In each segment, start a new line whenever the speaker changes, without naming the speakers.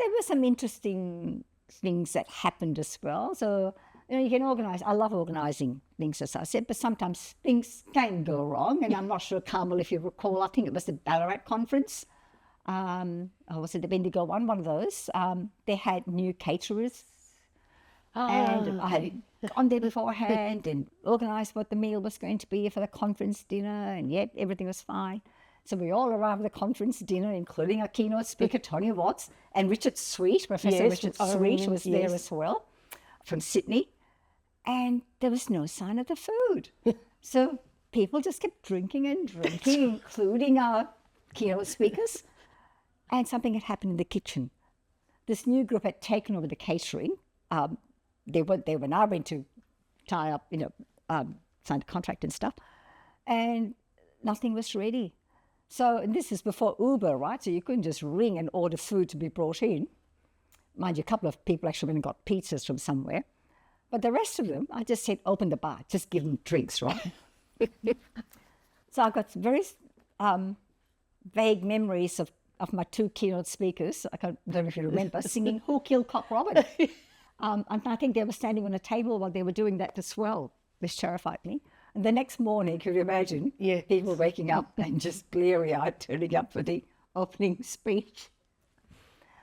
there were some interesting things that happened as well. So, you can organise. I love organising things, as I said, but sometimes things can go wrong. And I'm not sure, Carmel, if you recall, I think it was the Ballarat conference. Or was it the Bendigo one of those? They had new caterers. And I had gone there beforehand and organised what the meal was going to be for the conference dinner, and yet everything was fine. So we all arrived at the conference dinner, including our keynote speaker, Tony Watts, and Richard Sweet, Professor Richard Sweet was there as well, from Sydney. And there was no sign of the food. So people just kept drinking and drinking, including our keynote speakers. And something had happened in the kitchen. This new group had taken over the catering. They were now going to tie up, sign a contract and stuff. And nothing was ready. So, and this is before Uber, right? So you couldn't just ring and order food to be brought in. Mind you, a couple of people actually went and got pizzas from somewhere. But the rest of them, I just said, open the bar, just give them drinks, right? So I got very vague memories of my two keynote speakers. I don't know if you remember, singing Who Killed Cock Robin? And I think they were standing on a table while they were doing that as well, which terrified me. And the next morning, could you imagine, people waking up and just bleary-eyed turning up for the opening speech.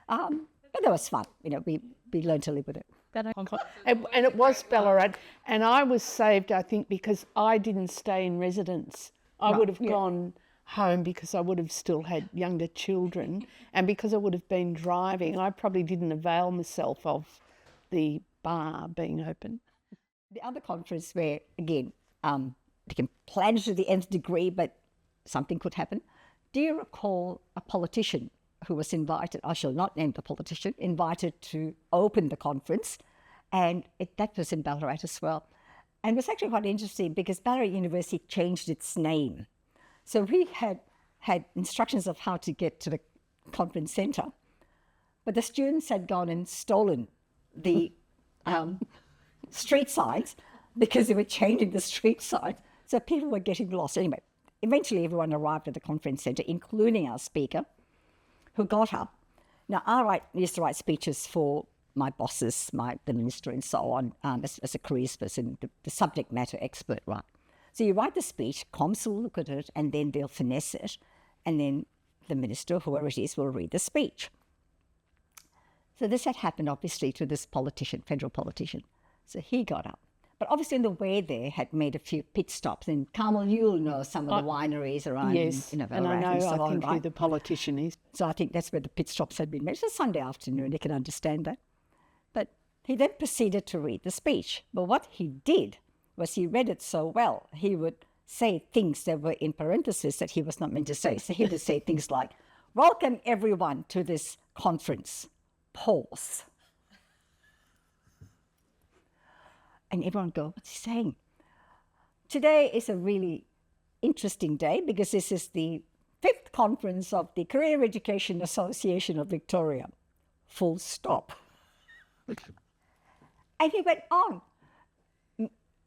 But that was fun. We learned to live with it.
And it was Ballarat, and I was saved, I think, because I didn't stay in residence. I would have gone home because I would have still had younger children, and because I would have been driving, I probably didn't avail myself of the bar being open.
The other conference where, again, you can plan to the nth degree, but something could happen. Do you recall a politician who was invited, I shall not name the politician, invited to open the conference, and that was in Ballarat as well. And it was actually quite interesting because Ballarat University changed its name. So we had instructions of how to get to the conference centre, but the students had gone and stolen the street signs because they were changing the street signs. So people were getting lost. Anyway, eventually everyone arrived at the conference centre, including our speaker, who got up. Now, I used to write speeches for my bosses, the minister and so on, as a careers person, the subject matter expert, right? So you write the speech, comms will look at it, and then they'll finesse it, and then the minister, whoever it is, will read the speech. So this had happened, obviously, to this politician, federal politician. So he got up. But obviously on the way there had made a few pit stops. And Carmel, you'll know some of the wineries around.
Yes, and I know,
so
I think who the politician is.
So I think that's where the pit stops had been made. It's a Sunday afternoon, you can understand that. But he then proceeded to read the speech. But what he did was he read it so well, he would say things that were in parentheses that he was not meant to say. So he would say things like, welcome everyone to this conference. Pause. And everyone go, what's he saying? Today is a really interesting day because this is the 5th conference of the Career Education Association of Victoria. Full stop. And he went on.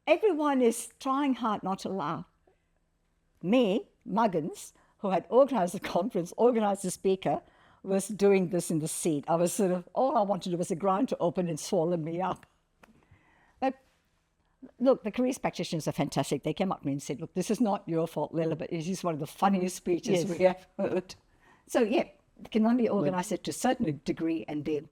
Everyone is trying hard not to laugh. Me, Muggins, who had organised the conference, organised the speaker, was doing this in the seat. I was sort of, all I wanted to do was the ground to open and swallow me up. But look, the careers practitioners are fantastic. They came up to me and said, look, this is not your fault, Leela, but it is one of the funniest speeches we have heard. So yeah, you can only organise it to a certain degree and then